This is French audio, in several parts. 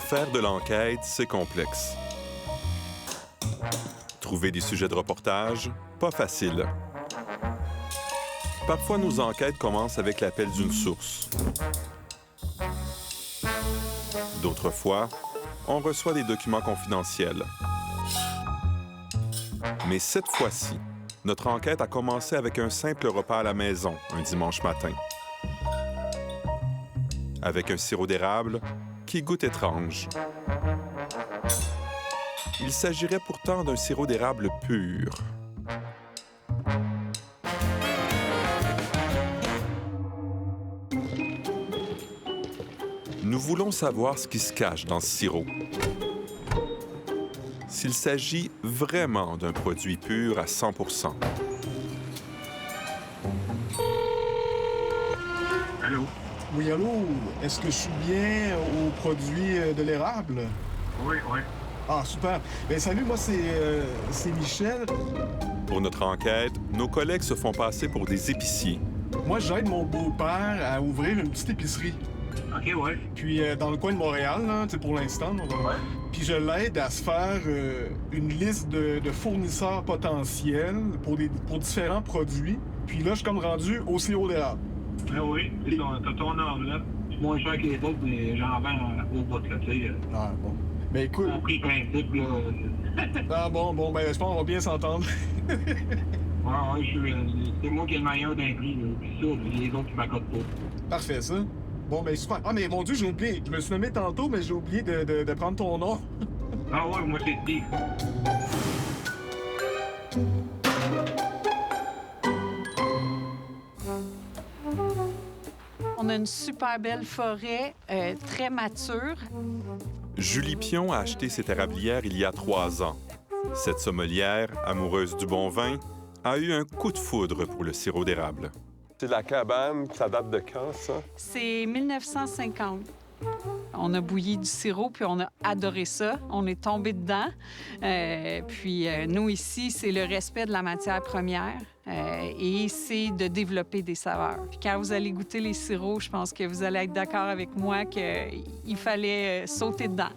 Faire de l'enquête, c'est complexe. Trouver des sujets de reportage, pas facile. Parfois, nos enquêtes commencent avec l'appel d'une source. D'autres fois, on reçoit des documents confidentiels. Mais cette fois-ci, notre enquête a commencé avec un simple repas à la maison, un dimanche matin. Avec un sirop d'érable qui goûte étrange. Il s'agirait pourtant d'un sirop d'érable pur. Nous voulons savoir ce qui se cache dans ce sirop. S'il s'agit vraiment d'un produit pur à 100 %. Allô? Oui, allô? Est-ce que je suis bien au produit de l'érable? Oui, oui. Ah, super. Bien, salut, moi, c'est Michel. Pour notre enquête, nos collègues se font passer pour des épiciers. Moi, j'aide mon beau-père à ouvrir une petite épicerie. OK, ouais. Puis, dans le coin de Montréal, là, tu sais, pour l'instant. Ouais. Puis, je l'aide à se faire une liste de fournisseurs potentiels pour différents produits. Puis là, je suis comme rendu au sirop d'érable. Ah oui, t'as ton ordre, là. C'est moins cher que les autres, mais j'en vends au bout, là, tu sais. Ah, bon. Ben, écoute... Au prix principe, là. Ah, bon, ben, je pense qu'on va bien s'entendre. Ouais, c'est moi qui ai le meilleur d'un prix, là. Puis ça, les autres qui m'accordent pas. Parfait, ça. Bon, ben, super. Ah, mais mon Dieu, j'ai oublié. Je me suis nommé tantôt, mais j'ai oublié de prendre ton nom. Ah ouais, moi, c'est Steve. On a une super belle forêt, très mature. Julie Pion a acheté cette érablière il y a 3 ans. Cette sommelière, amoureuse du bon vin, a eu un coup de foudre pour le sirop d'érable. C'est la cabane, ça date de quand, ça? C'est 1950. On a bouilli du sirop, puis on a adoré ça. On est tombé dedans. Puis nous, ici, c'est le respect de la matière première et c'est de développer des saveurs. Puis quand vous allez goûter les sirops, je pense que vous allez être d'accord avec moi qu'il fallait sauter dedans.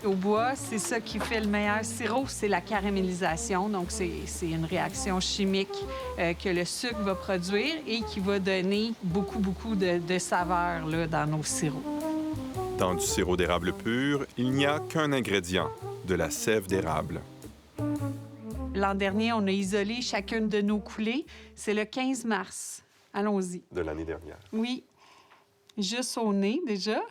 Au bois, c'est ça qui fait le meilleur sirop, c'est la caramélisation. Donc, c'est une réaction chimique que le sucre va produire et qui va donner beaucoup de saveurs là, dans nos sirops. Dans du sirop d'érable pur, il n'y a qu'un ingrédient, de la sève d'érable. L'an dernier, on a isolé chacune de nos coulées. C'est le 15 mars. Allons-y. De l'année dernière. Oui. Juste au nez, déjà.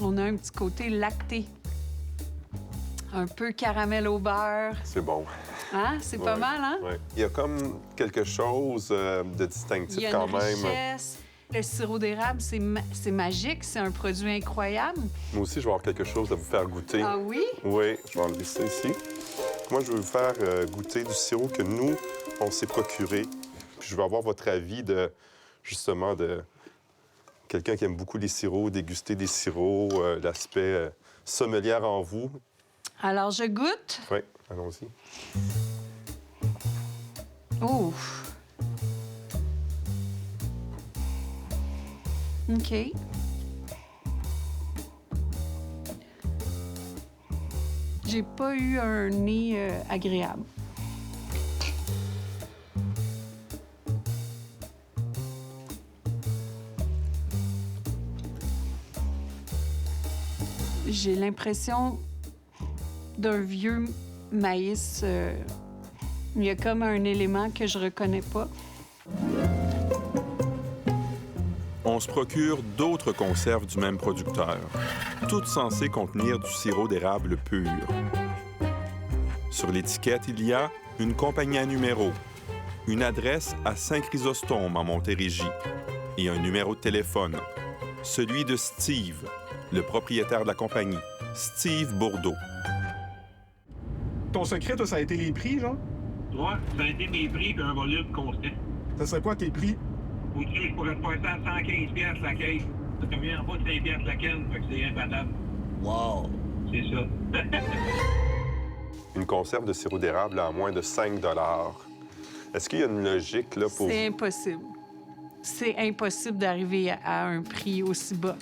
On a un petit côté lacté. Un peu caramel au beurre. C'est bon. Hein? C'est pas mal, hein? Ouais. Il y a comme quelque chose de distinctif Il y a quand une même. richesse. Le sirop d'érable, c'est magique. C'est un produit incroyable. Moi aussi, je vais avoir quelque chose à vous faire goûter. Ah oui? Oui, je vais enlever ça ici. Moi, je vais vous faire goûter du sirop que nous, on s'est procuré. Puis je vais avoir votre avis de, justement, de quelqu'un qui aime beaucoup les sirops, déguster des sirops, l'aspect sommelière en vous. Alors, je goûte. Oui, allons-y. Oh! OK. J'ai pas eu un nez agréable. J'ai l'impression d'un vieux maïs. Il y a comme un élément que je reconnais pas. On se procure d'autres conserves du même producteur, toutes censées contenir du sirop d'érable pur. Sur l'étiquette, il y a une compagnie à numéro, une adresse à Saint-Chrysostome en Montérégie et un numéro de téléphone, celui de Steve, le propriétaire de la compagnie, Steve Bourdeau. Ton secret, toi, ça a été les prix, genre? Ouais, ça a été mes prix d'un volume constant. Ça serait quoi tes prix? Au-dessus, je pourrais te passer à 115 piastres la caisse. Ça revient en bas de 5 piastres la canne, fait que c'est imbattable. Wow! C'est ça. Une conserve de sirop d'érable à moins de 5 $. Est-ce qu'il y a une logique là, pour... C'est impossible. C'est impossible d'arriver à un prix aussi bas.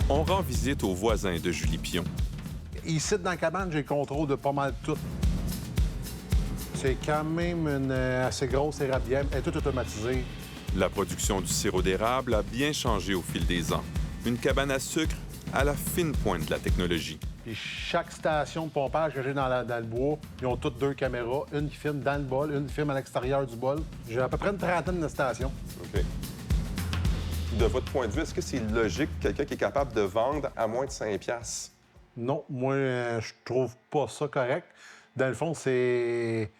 On rend visite aux voisins de Julie Pion. Ici, dans la cabane, j'ai le contrôle de pas mal tout. C'est quand même une assez grosse érablière. Elle est toute automatisée. La production du sirop d'érable a bien changé au fil des ans. Une cabane à sucre à la fine pointe de la technologie. Puis chaque station de pompage que j'ai dans le bois, ils ont toutes 2 caméras. Une qui filme dans le bol, une qui filme à l'extérieur du bol. J'ai à peu près une trentaine de stations. OK. De votre point de vue, est-ce que c'est logique quelqu'un qui est capable de vendre à moins de 5 $? Non, moi, je trouve pas ça correct. Dans le fond, c'est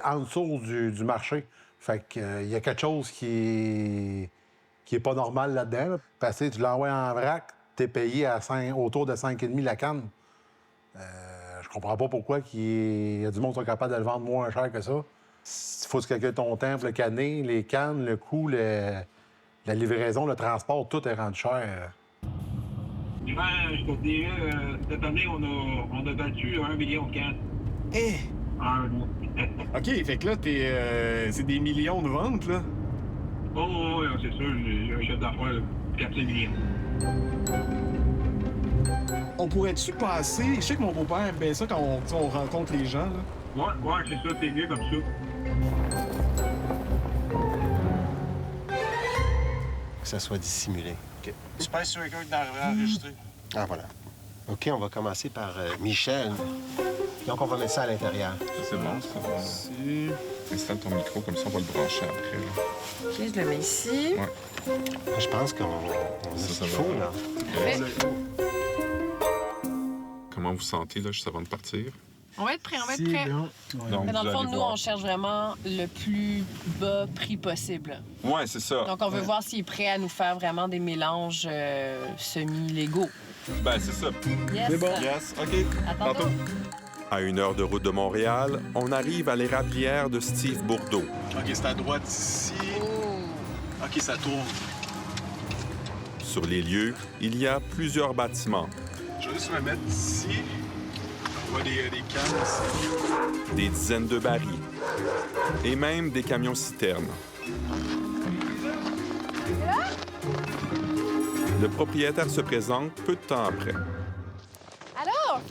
en dessous du marché. Fait qu'il y a quelque chose qui est pas normal là-dedans. Là. Parce que tu l'envoies en vrac, t'es payé autour de 5,5 la canne. Je comprends pas pourquoi il y a du monde qui sont capables de le vendre moins cher que ça. Il faut que quelqu'un ton temps pour le canner, les cannes, le coût, la livraison, le transport, tout est rendu cher. Je te dirais, cette année, on a battu 1 million de cannes. Eh! Un mois. OK, fait que là, c'est des millions de ventes, là. Oh, oui, c'est sûr, j'ai un chef d'affaires, 400 millions. On pourrait-tu passer... Je sais que mon beau-père aime bien ça quand on rencontre les gens, là. Ouais, c'est ça, c'est mieux comme ça. Que ça soit dissimulé. OK. Tu pèses sur quelqu'un qui arrive à enregistrer. Ah, voilà. OK, on va commencer par Michel. Donc, on va mettre ça à l'intérieur. C'est bon, ça. Ici. Installe ton micro, comme ça, on va le brancher après. Là. OK, je le mets ici. Ouais. Je pense qu'on a ce qu'il faut, là. Comment vous sentez, là, juste avant de partir? On va être prêt, on va être prêt. Donc, Mais dans vous le fond, allez nous, voir. on cherche vraiment le plus bas prix possible. Ouais, c'est ça. Donc, on veut voir s'il est prêt à nous faire vraiment des mélanges semi-légaux. Ben, c'est ça. Yes. C'est bon. Yes, OK. À Tantôt. tantôt. À 1 heure de route de Montréal, on arrive à l'érablière de Steve Bourdeau. OK, c'est à droite ici. Oh. OK, ça tourne. Sur les lieux, il y a plusieurs bâtiments, Je vais juste me mettre ici. On voit des cannes ici. des dizaines de barils et même des camions-citernes. Le propriétaire se présente peu de temps après. Alors,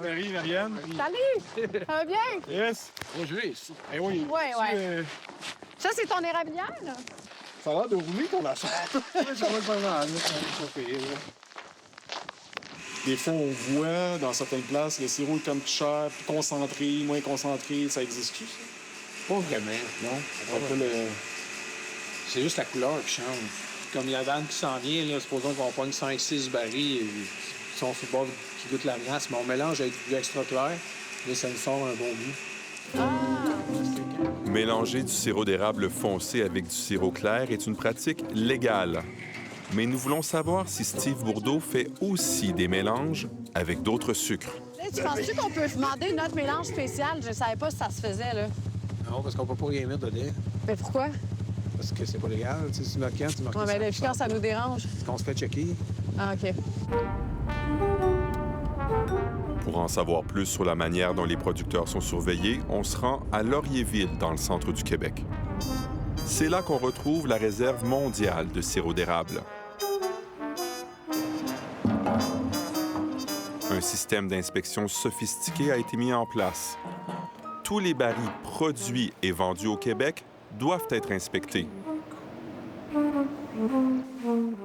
Marie, Marianne. salut! Ça va bien? Yes. Bonjour, ici. Eh oui. Ouais. Ça, c'est ton érablière, là? Ça a l'air de rouler ton affaire. Ça va pas mal. Des fois, on voit dans certaines places le sirop est comme plus cher, plus concentré, moins concentré. Ça existe-tu, ça? Pas vraiment. Non? Après le... C'est juste la couleur qui change. Comme la vanne qui s'en vient, là, supposons qu'on pogne 5-6 barils, ils sont sur le bord qui goûtent la glace, mais on mélange avec du extra clair, et ça nous sort un bon goût. Mélanger du sirop d'érable foncé avec du sirop clair est une pratique légale. Mais nous voulons savoir si Steve Bourdeau fait aussi des mélanges avec d'autres sucres. Tu penses-tu qu'on peut demander notre mélange spécial? Je savais pas si ça se faisait, là. Non, parce qu'on peut pas rien mettre dedans, Mais pourquoi? parce que c'est pas légal. Tu sais, sur notre canne, tu marques Ouais, mais depuis quand ça nous dérange? qu'on se fait checker. Ah, OK. Pour en savoir plus sur la manière dont les producteurs sont surveillés, on se rend à Laurierville, dans le centre du Québec. C'est là qu'on retrouve la réserve mondiale de sirop d'érable. Un système d'inspection sophistiqué a été mis en place. Tous les barils produits et vendus au Québec doivent être inspectés.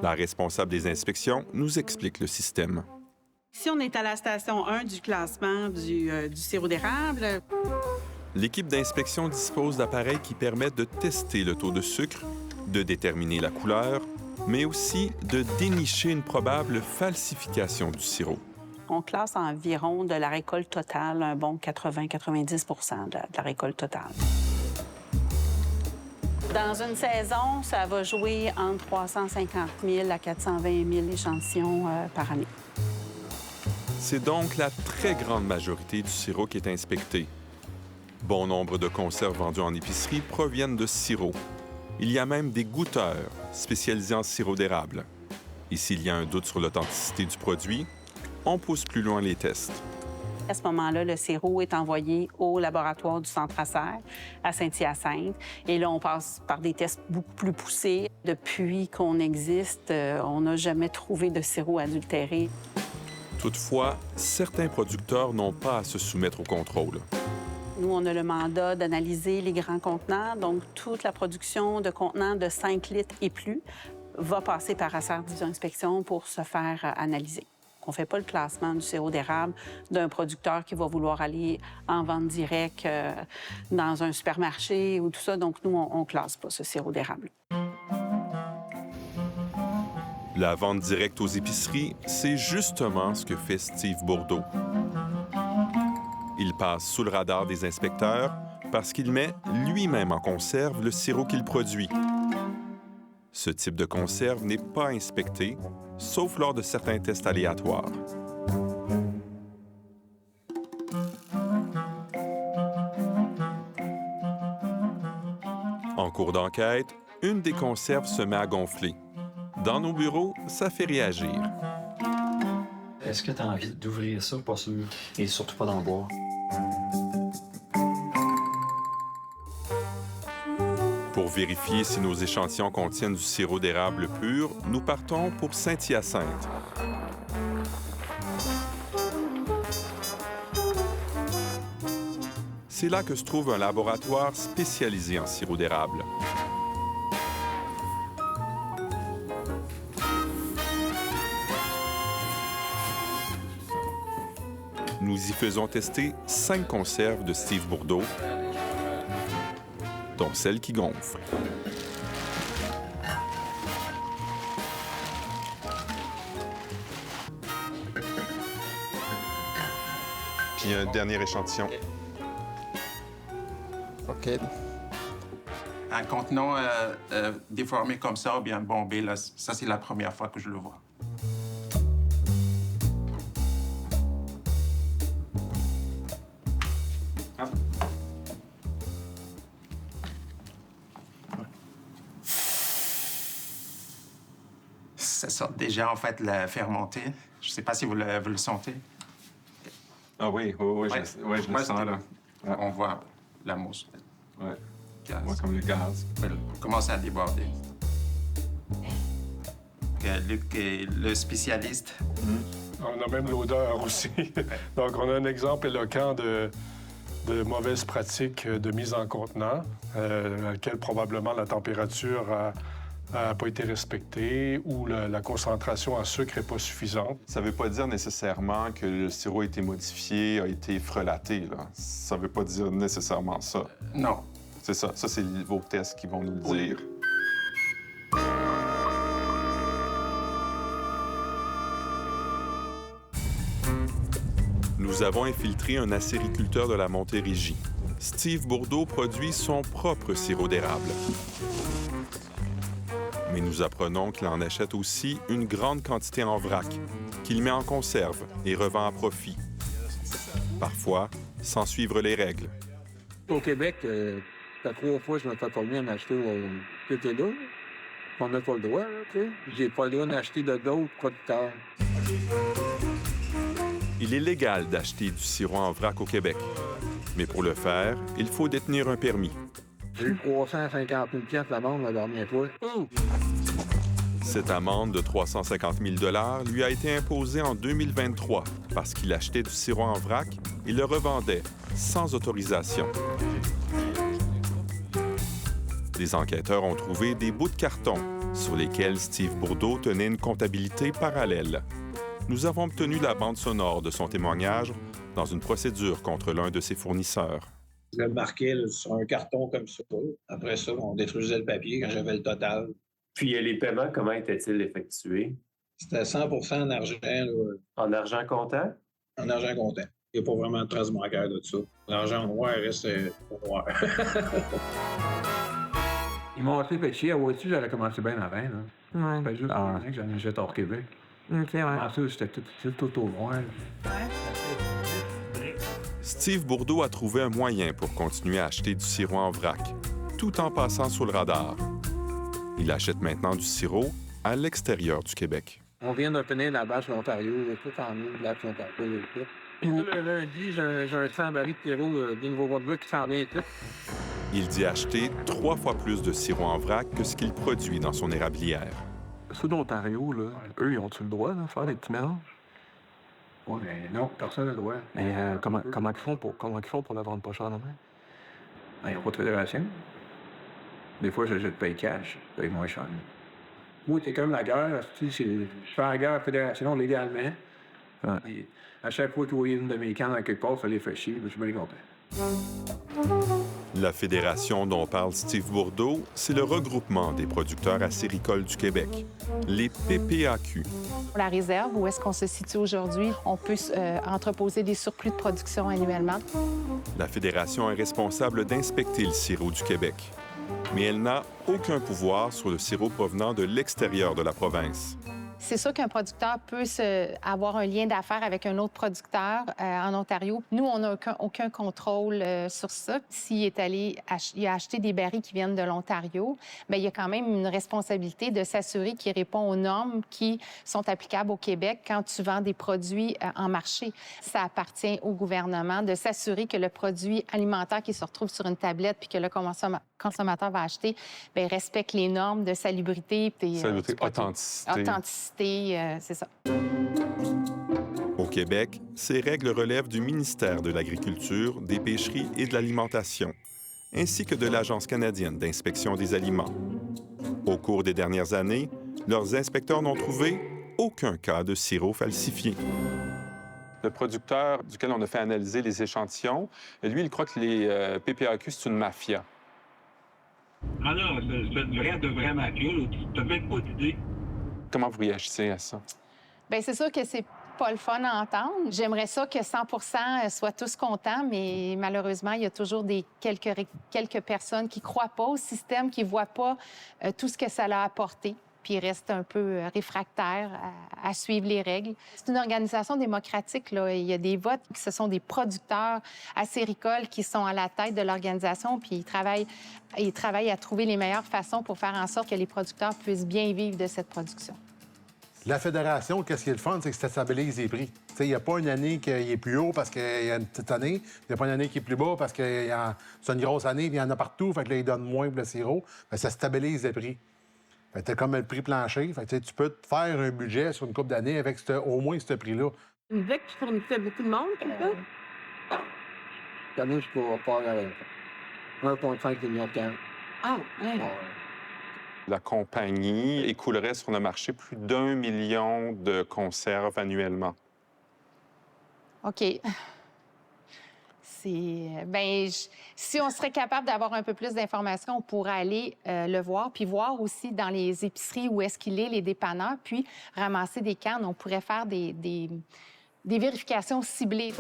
La responsable des inspections nous explique le système. Ici, on est à la station 1 du classement du sirop d'érable. L'équipe d'inspection dispose d'appareils qui permettent de tester le taux de sucre, de déterminer la couleur, mais aussi de dénicher une probable falsification du sirop. On classe environ de la récolte totale, un bon 80-90 de la récolte totale. Dans une saison, ça va jouer entre 350 000 à 420 000 échantillons par année. C'est donc la très grande majorité du sirop qui est inspecté. Bon nombre de conserves vendues en épicerie proviennent de sirop. Il y a même des goûteurs spécialisés en sirop d'érable. Et s'il y a un doute sur l'authenticité du produit, on pousse plus loin les tests. À ce moment-là, le sirop est envoyé au laboratoire du Centre Acer à Saint-Hyacinthe. Et là, on passe par des tests beaucoup plus poussés. Depuis qu'on existe, on n'a jamais trouvé de sirop adultéré. Toutefois, certains producteurs n'ont pas à se soumettre au contrôle. Nous, on a le mandat d'analyser les grands contenants. Donc, toute la production de contenants de 5 litres et plus va passer par Acer Division Inspection pour se faire analyser. On ne fait pas le classement du sirop d'érable d'un producteur qui va vouloir aller en vente directe dans un supermarché ou tout ça. Donc, nous, on ne classe pas ce sirop d'érable. La vente directe aux épiceries, c'est justement ce que fait Steve Bourdeau. Il passe sous le radar des inspecteurs parce qu'il met lui-même en conserve le sirop qu'il produit. Ce type de conserve n'est pas inspecté, sauf lors de certains tests aléatoires. En cours d'enquête, une des conserves se met à gonfler. Dans nos bureaux, ça fait réagir. Est-ce que tu as envie d'ouvrir ça? Pas sûr. Et surtout pas d'en boire. Pour vérifier si nos échantillons contiennent du sirop d'érable pur, nous partons pour Saint-Hyacinthe. C'est là que se trouve un laboratoire spécialisé en sirop d'érable. Nous y faisons tester 5 conserves de Steve Bourdeau, dont celle qui gonfle. Puis un dernier échantillon. OK. Un contenant déformé comme ça ou bien bombé, là, ça, c'est la première fois que je le vois. Ça sent déjà, en fait, la fermentée. Je ne sais pas si vous le sentez. Ah oui, je le sens, là. Ouais. On voit la mousse. Ouais. Gaz. Moi, comme le gaz. Elle commence à déborder. Luc est le spécialiste. On a même l'odeur aussi. Donc, on a un exemple éloquent de mauvaises pratiques de mise en contenant, à laquelle probablement la température n'a pas été respectée ou la concentration en sucre n'est pas suffisante. Ça ne veut pas dire nécessairement que le sirop a été modifié, a été frelaté, là. Ça ne veut pas dire nécessairement ça. Non. C'est ça. Ça, c'est vos tests qui vont nous le dire. Nous avons infiltré un acériculteur de la Montérégie. Steve Bourdeau produit son propre sirop d'érable. Mais nous apprenons qu'il en achète aussi une grande quantité en vrac, qu'il met en conserve et revend à profit. Parfois, sans suivre les règles. Au Québec, la 3 fois que je me fais pas bien acheter au PT2. On n'a pas le droit, là, tu sais. J'ai pas le droit d'acheter de d'autres producteurs. Il est légal d'acheter du sirop en vrac au Québec. Mais pour le faire, il faut détenir un permis. J'ai eu 350 000 d'amende la dernière fois. Cette amende de 350 000 $ lui a été imposée en 2023 parce qu'il achetait du sirop en vrac et le revendait sans autorisation. Les enquêteurs ont trouvé des bouts de carton sur lesquels Steve Bourdeau tenait une comptabilité parallèle. Nous avons obtenu la bande sonore de son témoignage dans une procédure contre l'un de ses fournisseurs. Je le marquais là, sur un carton comme ça. Après ça, on détruisait le papier quand j'avais le total. Puis les paiements, comment étaient-ils effectués? C'était 100% en argent. Là. En argent comptant? En argent comptant. Il n'y a pas vraiment de trace bancaire de ça. L'argent noir reste au noir. Ils m'ont assez fait chier. À vois-tu, j'avais commencé bien avant. Là. Ouais. Juste que j'en ai jeté hors Québec. OK, ouais. Ensuite, c'était tout au noir. Steve Bourdeau a trouvé un moyen pour continuer à acheter du sirop en vrac, tout en passant sous le radar. Il achète maintenant du sirop à l'extérieur du Québec. On vient d'obtenir la bâche de l'Ontario, tout en nous, la bâche de l'Ontario. Le lundi, j'ai un 100 barils de sirop des Nouveau-Brunswick qui s'en vient tout. Il dit acheter 3 fois plus de sirop en vrac que ce qu'il produit dans son érablière. Ceux d'Ontario, là, eux, ils ont-tu le droit de faire des petits mélanges? Oui, mais non, personne n'a le droit. Mais comment ils font pour la vendre pas cher demain? Ben, il n'y a pas de fédération. Des fois, je paye cash, je paye moins cher. Moi, c'est comme la guerre. Je fais la guerre à la fédération légalement. Et à chaque fois que je voyais une de mes cannes à quelque part, ça les fait chier. Je suis bien content. La fédération dont parle Steve Bourdeau, c'est le regroupement des producteurs acéricoles du Québec, les PPAQ. La réserve, où est-ce qu'on se situe aujourd'hui, on peut entreposer des surplus de production annuellement. La fédération est responsable d'inspecter le sirop du Québec, mais elle n'a aucun pouvoir sur le sirop provenant de l'extérieur de la province. C'est sûr qu'un producteur peut avoir un lien d'affaires avec un autre producteur en Ontario. Nous, on n'a aucun contrôle sur ça. S'il est allé il a acheté des barils qui viennent de l'Ontario, bien, il y a quand même une responsabilité de s'assurer qu'il répond aux normes qui sont applicables au Québec quand tu vends des produits en marché. Ça appartient au gouvernement de s'assurer que le produit alimentaire qui se retrouve sur une tablette puis que le consommateur va acheter bien, respecte les normes de salubrité. Salubrité, authenticité. C'est ça. Au Québec, ces règles relèvent du ministère de l'Agriculture, des Pêcheries et de l'Alimentation, ainsi que de l'Agence canadienne d'inspection des aliments. Au cours des dernières années, leurs inspecteurs n'ont trouvé aucun cas de sirop falsifié. Le producteur duquel on a fait analyser les échantillons, lui, il croit que les PPAQ, c'est une mafia. Ah non, c'est de vrai mafia. Tu n'as même pas d'idée. Comment vous réagissez à ça? Bien, c'est sûr que c'est pas le fun à entendre. J'aimerais ça que 100 soient tous contents, mais malheureusement, il y a toujours quelques personnes qui ne croient pas au système, qui ne voient pas tout ce que ça a apporté, puis ils restent un peu réfractaires à suivre les règles. C'est une organisation démocratique, là. Il y a des votes, ce sont des producteurs acéricoles qui sont à la tête de l'organisation, puis ils travaillent à trouver les meilleures façons pour faire en sorte que les producteurs puissent bien vivre de cette production. La fédération, qu'est-ce qui est le fun, c'est que ça stabilise les prix. Il n'y a pas une année qui est plus haut parce qu'il y a une petite année. Il n'y a pas une année qui est plus bas parce que c'est une grosse année, puis il y en a partout. Fait que là, ils donnent moins pour le sirop. Bien, ça stabilise les prix. Tu as comme le prix plancher. Fait que, tu peux te faire un budget sur une couple d'années avec au moins ce prix-là. Tu me disais que tu fournissais beaucoup de monde, comme ça? Cette année, je pourrais faire 1,5 million de cannes. Ah, ouais. La compagnie écoulerait sur le marché plus d'1 million de conserves annuellement. OK. Bien, si on serait capable d'avoir un peu plus d'informations, on pourrait aller le voir, puis voir aussi dans les épiceries où est-ce qu'il est, les dépanneurs, puis ramasser des cannes. On pourrait faire des vérifications ciblées.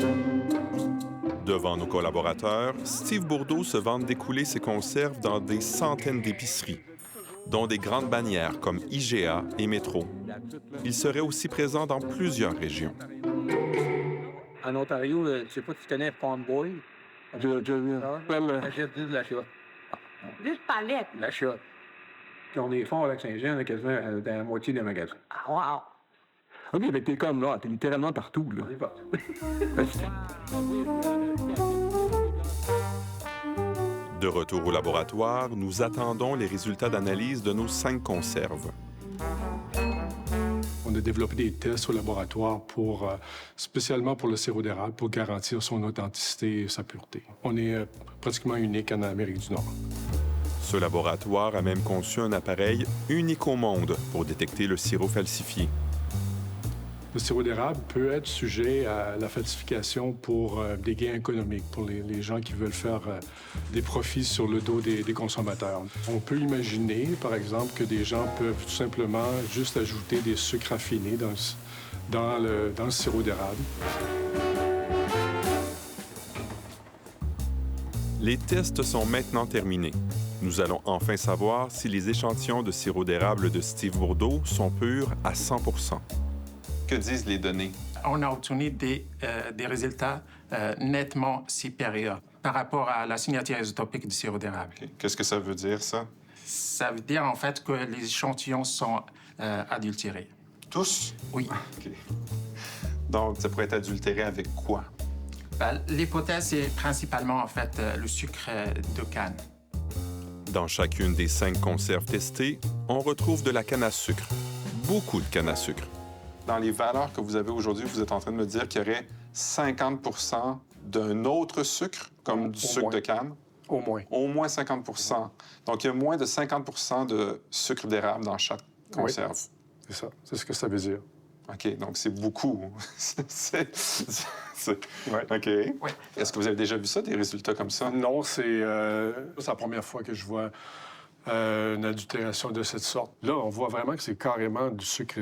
Devant nos collaborateurs, Steve Bourdeau se vante d'écouler ses conserves dans des centaines d'épiceries, dont des grandes bannières comme IGA et Métro. Il serait aussi présent dans plusieurs régions. En Ontario, je ne sais pas si tu connais Farm Boy. J'achète juste de l'achat. Juste palette. L'achat. Puis on est fort avec Saint-Jean, on est quasiment dans la moitié des magasins. Ah, wow! OK, mais t'es comme là, t'es littéralement partout, là. On est partout. De retour au laboratoire, nous attendons les résultats d'analyse de nos 5 conserves. On a développé des tests au laboratoire spécialement pour le sirop d'érable, pour garantir son authenticité et sa pureté. On est pratiquement unique en Amérique du Nord. Ce laboratoire a même conçu un appareil unique au monde pour détecter le sirop falsifié. Le sirop d'érable peut être sujet à la falsification pour des gains économiques, pour les gens qui veulent faire des profits sur le dos des consommateurs. On peut imaginer, par exemple, que des gens peuvent tout simplement juste ajouter des sucres raffinés dans le sirop d'érable. Les tests sont maintenant terminés. Nous allons enfin savoir si les échantillons de sirop d'érable de Steve Bourdeau sont purs à 100 %. Que disent les données? On a obtenu des résultats nettement supérieurs par rapport à la signature isotopique du sirop d'érable. Okay. Qu'est-ce que ça veut dire, ça? Ça veut dire, en fait, que les échantillons sont adultérés. Tous? Oui. OK. Donc, ça pourrait être adultéré avec quoi? L'hypothèse, c'est principalement, en fait, le sucre de canne. Dans chacune des 5 conserves testées, on retrouve de la canne à sucre. Beaucoup de canne à sucre. Dans les valeurs que vous avez aujourd'hui, vous êtes en train de me dire qu'il y aurait 50 d'un autre sucre, comme du sucre de canne? Au moins. Au moins 50 Donc, il y a moins de 50 de sucre d'érable dans chaque conserve. Oui. C'est ça. C'est ce que ça veut dire. OK, donc c'est beaucoup. Ouais. OK. Oui. Est-ce que vous avez déjà vu ça, des résultats comme ça? Non, c'est la première fois que je vois une adultération de cette sorte. Là, on voit vraiment que c'est carrément du sucre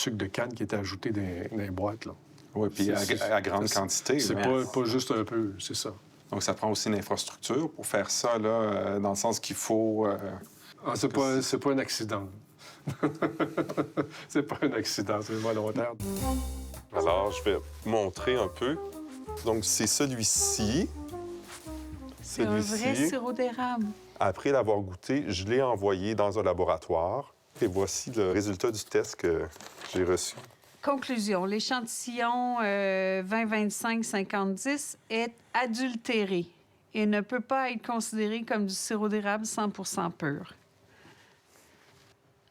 de canne qui est ajouté dans les boîtes. Là. Oui, puis à grande quantité. C'est pas juste un peu, c'est ça. Donc, ça prend aussi une infrastructure pour faire ça, là, dans le sens qu'il faut... c'est pas un accident. C'est pas un accident, c'est volontaire. Alors, je vais montrer un peu. Donc, c'est celui-ci. C'est un vrai sirop d'érable. Après l'avoir goûté, je l'ai envoyé dans un laboratoire. Et voici le résultat du test que j'ai reçu. Conclusion, l'échantillon 20-25-50-10 est adultéré et ne peut pas être considéré comme du sirop d'érable 100 pur.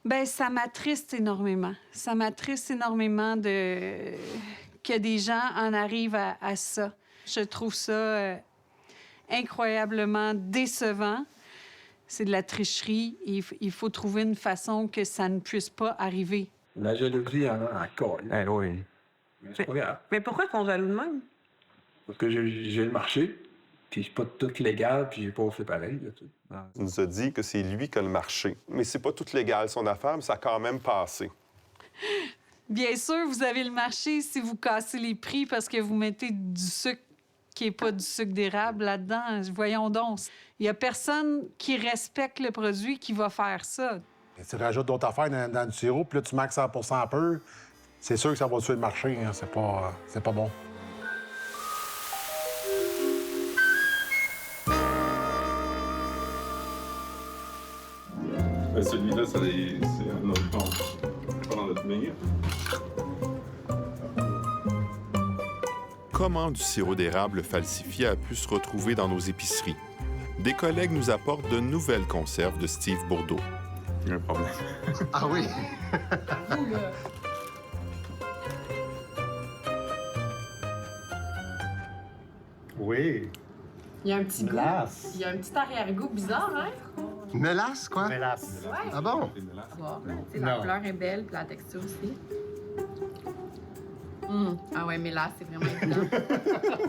Bien, ça m'attriste énormément. Ça m'attriste énormément que des gens en arrivent à ça. Je trouve ça incroyablement décevant. C'est de la tricherie. Il faut trouver une façon que ça ne puisse pas arriver. La jalousie en a encore. Eh oui. C'est pas grave. Mais pourquoi qu'on jaloux de même? Parce que j'ai le marché, puis c'est pas tout légal, puis j'ai pas fait pareil. Là, tu sais. Il nous a dit que c'est lui qui a le marché. Mais c'est pas tout légal, son affaire, mais ça a quand même passé. Bien sûr, vous avez le marché si vous cassez les prix parce que vous mettez du sucre qui n'est pas du sucre d'érable là-dedans. Voyons donc. Il n'y a personne qui respecte le produit qui va faire ça. Et tu rajoutes d'autres affaires dans du sirop, puis là, tu maxes 100 pur. C'est sûr que ça va tuer le marché. Hein. C'est pas bon. Celui-là, c'est un autre bon. Pas dans notre mire. Comment du sirop d'érable falsifié a pu se retrouver dans nos épiceries? Des collègues nous apportent de nouvelles conserves de Steve Bourdeau. Il y a un problème. Ah oui? Oui. Il y a un petit goût. Mélasse. Il y a un petit arrière-goût bizarre, hein? Mélasse, quoi? Mélasse. Ouais. Ah bon? La couleur est belle, puis la texture aussi. Ah ouais, mélasse, c'est vraiment évident.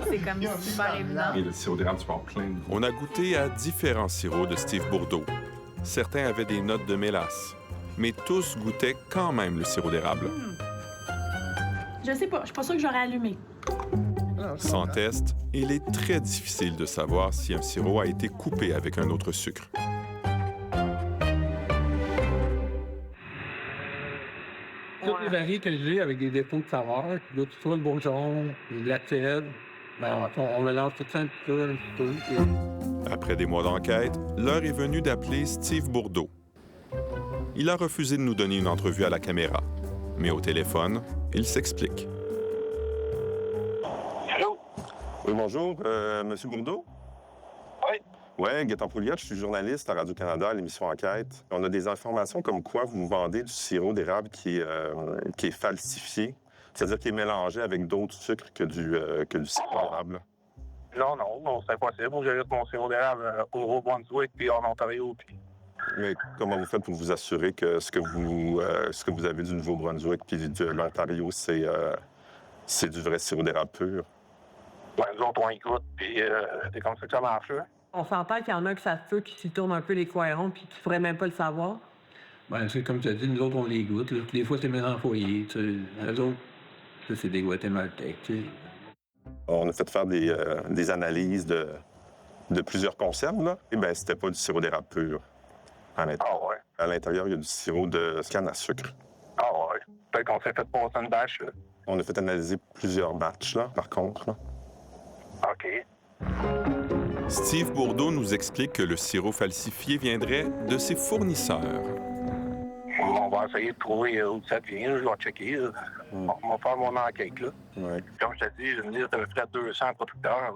C'est comme super évident. Et le sirop d'érable, tu peux en plein. On a goûté à différents sirops de Steve Bourdeau. Certains avaient des notes de mélasse, mais tous goûtaient quand même le sirop d'érable. Je sais pas, je suis pas sûre que j'aurais allumé. Sans test, il est très difficile de savoir si un sirop a été coupé avec un autre sucre. Toutes les variétés que j'ai avec des défauts de saveur, là, tu trouves le bourgeon, l'acide, ben, on mélange tout ça un petit peu. Après des mois d'enquête, l'heure est venue d'appeler Steve Bourdeau. Il a refusé de nous donner une entrevue à la caméra, mais au téléphone, il s'explique. Allô? Oui, bonjour, Monsieur Bourdeau? Oui. Oui, Gaëtan Pouliot, je suis journaliste à Radio-Canada à l'émission Enquête. On a des informations comme quoi vous vendez du sirop d'érable qui est falsifié, c'est-à-dire qui est mélangé avec d'autres sucres que du sirop d'érable. Non, c'est impossible. J'ai mon sirop d'érable au Nouveau-Brunswick puis en Ontario. Puis... Mais comment vous faites pour vous assurer que ce que vous avez du Nouveau-Brunswick puis de l'Ontario, c'est du vrai sirop d'érable pur? Ben, nous autres, on y goûte, puis c'est comme ça que ça marche, là. On s'entend qu'il y en a que ça se peut qui s'y tournent un peu les coirons puis qui pourraient même pas le savoir. Ben, c'est comme tu as dit, nous autres, on les goûte. Là. Des fois, c'est mélancolier. Les autres, ça, c'est des Guatémaltèques. Tu sais. On a fait faire des analyses de plusieurs conserves, là. Et bien, c'était pas du sirop d'érable pur. À l'intérieur. Ah ouais? À l'intérieur, il y a du sirop de canne à sucre. Ah ouais? Peut-être qu'on s'est fait passer une bâche, là. On a fait analyser plusieurs batchs, là, par contre, là. OK. Steve Bourdeau nous explique que le sirop falsifié viendrait de ses fournisseurs. On va essayer de trouver où ça vient. Je vais checker. Là. On va faire mon enquête. Là. Ouais. Comme je te dis, je me dis, tu as près de 200 producteurs. Là.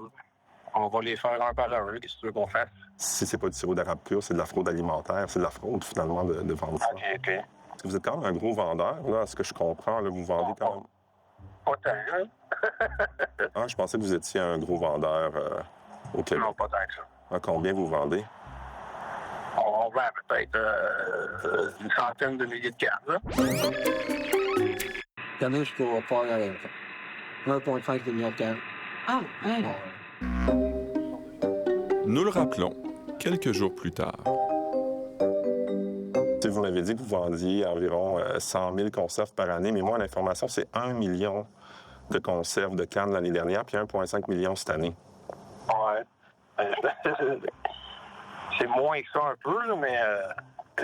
On va les faire un par un. Qu'est-ce que tu veux qu'on fasse? Si c'est pas du sirop d'érable pur, c'est de la fraude alimentaire. C'est de la fraude, finalement, de vendre ça. OK. Vous êtes quand même un gros vendeur, là, à ce que je comprends. Là, vous vendez quand même... Pas tant, hein? Ah, je pensais que vous étiez un gros vendeur au Québec. Non, pas tant que ça. À combien vous vendez? On vend peut-être une centaine de milliers de cannes. Là. Cette année, je dois faire 1,5 million de cannes. Ah, hein? Nous le rappelons, quelques jours plus tard. Vous m'avez dit que vous vendiez environ 100 000 conserves par année, mais moi, l'information, c'est 1 million de conserves de cannes l'année dernière, puis 1,5 million cette année. Ouais. C'est moins que ça un peu, là, mais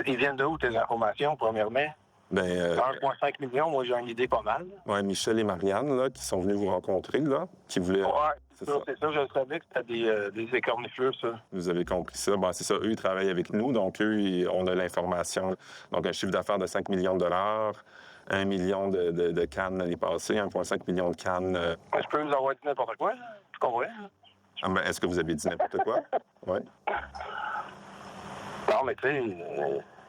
ils viennent de où tes informations, premièrement? 1,5 million, moi, j'ai une idée pas mal. Oui, Michel et Marianne, là, qui sont venus vous rencontrer, là, qui voulaient... Ouais, c'est ça, je savais que c'était des écorniflures, ça. Vous avez compris ça. Bon, c'est ça, eux, ils travaillent avec nous, donc eux, on a l'information. Donc, un chiffre d'affaires de 5 millions de dollars, 1 million de cannes l'année passée, 1,5 million de cannes... Je peux vous avoir dit n'importe quoi, là. Tu comprends? Ah, ben, est-ce que vous avez dit n'importe quoi? Oui. Non, mais tu sais,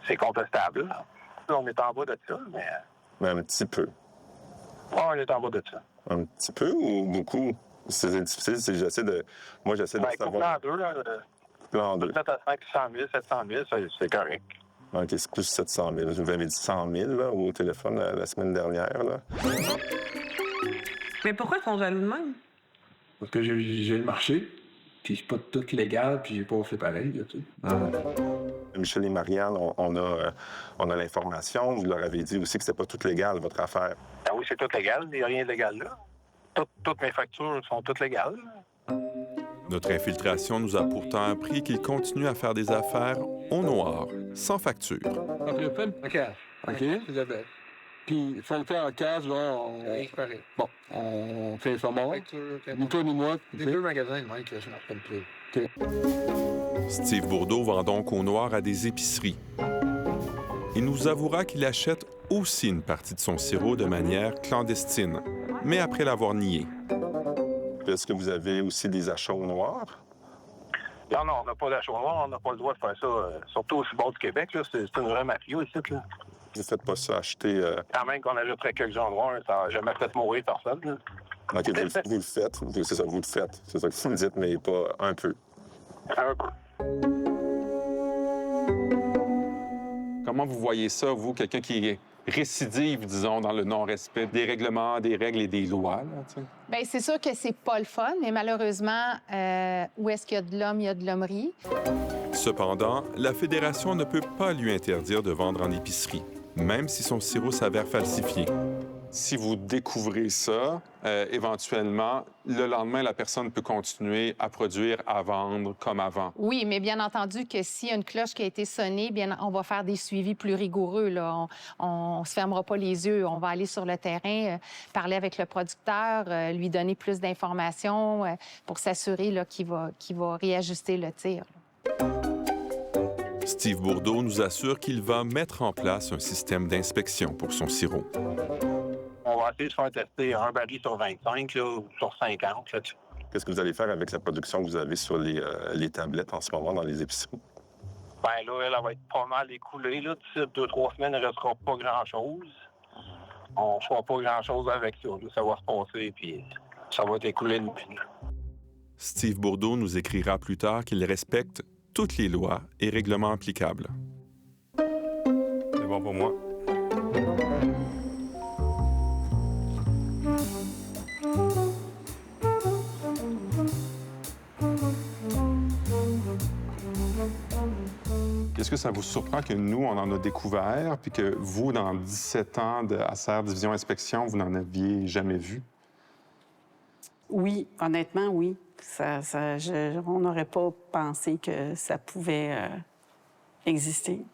c'est contestable, là. On est en bas de ça, mais... Mais un petit peu. Ouais, on est en bas de ça. Un petit peu ou beaucoup? C'est difficile, j'essaie de... Moi, j'essaie de savoir... Plan 2, là... Plan 2. Peut-être à 500 000, 700 000, c'est correct. OK, c'est plus 700 000. Vous m'avez dit 100 000, là, au téléphone la semaine dernière, là. Mais pourquoi ils sont jaloux de même? Parce que j'ai le marché, puis c'est pas tout légal, puis j'ai pas fait pareil, là, tu sais. Michel et Marianne, on a l'information. Vous leur avez dit aussi que c'était pas tout légal, votre affaire. Ah oui, c'est tout légal. Il n'y a rien de légal là. Toutes mes factures sont toutes légales. Notre infiltration nous a pourtant appris qu'il continue à faire des affaires au noir, sans facture. Donc, le fait en cash, OK? Puis, il faut le faire en cash, là, bon, on fait ça mort. Ni toi ni moi. Les deux magasins, Mike, je n'en rappelle plus. OK. Steve Bourdeau vend donc au noir à des épiceries. Il nous avouera qu'il achète aussi une partie de son sirop de manière clandestine, mais après l'avoir nié. Est-ce que vous avez aussi des achats au noir? Non, on n'a pas d'achat au noir, on n'a pas le droit de faire ça. Surtout au bord du Québec, là, c'est une vraie mafia ici. Là. Vous ne faites pas ça acheter... Quand même qu'on achèterait quelques gens noirs, ça n'a jamais fait mourir personne. Là. OK, vous le faites. C'est ça, vous le faites. C'est ça que vous me dites, mais pas un peu. Un peu. Comment vous voyez ça, vous, quelqu'un qui est récidive, disons, dans le non-respect des règlements, des règles et des lois? Là, bien, c'est sûr que c'est pas le fun, mais malheureusement, où est-ce qu'il y a de l'homme, il y a de l'hommerie. Cependant, la Fédération ne peut pas lui interdire de vendre en épicerie, même si son sirop s'avère falsifié. Si vous découvrez ça, éventuellement, le lendemain, la personne peut continuer à produire, à vendre comme avant. Oui, mais bien entendu que s'il y a une cloche qui a été sonnée, bien, on va faire des suivis plus rigoureux. Là. On se fermera pas les yeux. On va aller sur le terrain, parler avec le producteur, lui donner plus d'informations pour s'assurer là, qu'il va réajuster le tir. Steve Bourdeau nous assure qu'il va mettre en place un système d'inspection pour son sirop. On va essayer de faire tester un baril sur 25, là, ou sur 50. Là. Qu'est-ce que vous allez faire avec la production que vous avez sur les tablettes en ce moment dans les épiceries? Bien là, elle va être pas mal écoulée. D'ici 2-3 semaines, il ne restera pas grand-chose. On ne fera pas grand-chose avec ça. Là. Ça va se passer, puis ça va être écoulé une pile. Steve Bourdeau nous écrira plus tard qu'il respecte toutes les lois et règlements applicables. C'est bon pour moi. Est-ce que ça vous surprend que nous, on en a découvert, puis que vous, dans 17 ans de ACER Division Inspection, vous n'en aviez jamais vu? Oui, honnêtement, oui. On n'aurait pas pensé que ça pouvait exister.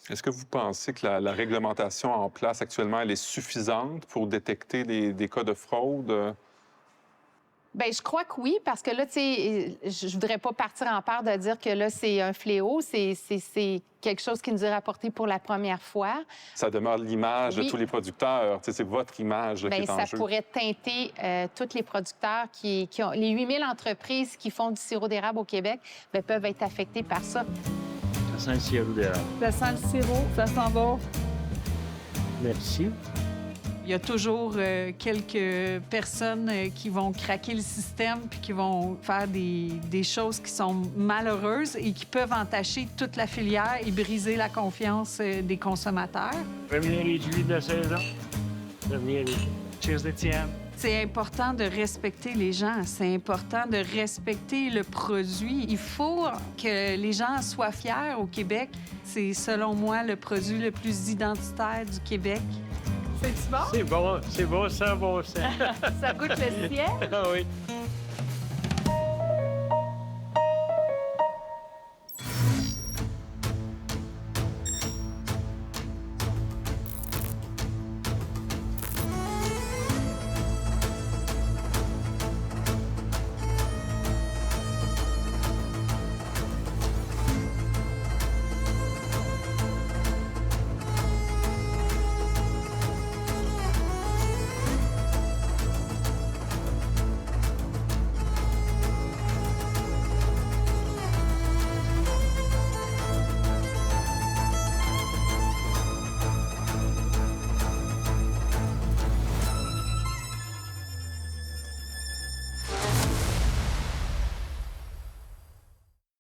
Est-ce que vous pensez que la réglementation en place actuellement, elle est suffisante pour détecter des cas de fraude? Bien, je crois que oui, parce que là, tu sais, je voudrais pas partir en peur de dire que là, c'est un fléau. C'est quelque chose qui nous est rapporté pour la première fois. Ça demeure l'image de Oui. tous les producteurs. Tu sais, c'est votre image là, qui Bien, est en ça jeu. pourrait teinter tous les producteurs qui ont... Les 8000 entreprises qui font du sirop d'érable au Québec bien, peuvent être affectées par ça. Ça sent le sirop d'érable. Ça sent le sirop, ça sent bon. Merci. Il y a toujours quelques personnes qui vont craquer le système puis qui vont faire des choses qui sont malheureuses et qui peuvent entacher toute la filière et briser la confiance des consommateurs. Premier réduit de la saison. Premier réduit. Cheers, Étienne. C'est important de respecter les gens, c'est important de respecter le produit. Il faut que les gens soient fiers au Québec. C'est, selon moi, le produit le plus identitaire du Québec. C'est-tu bon? C'est bon, ça, bon, ça. Ça goûte le ciel? Ah oui.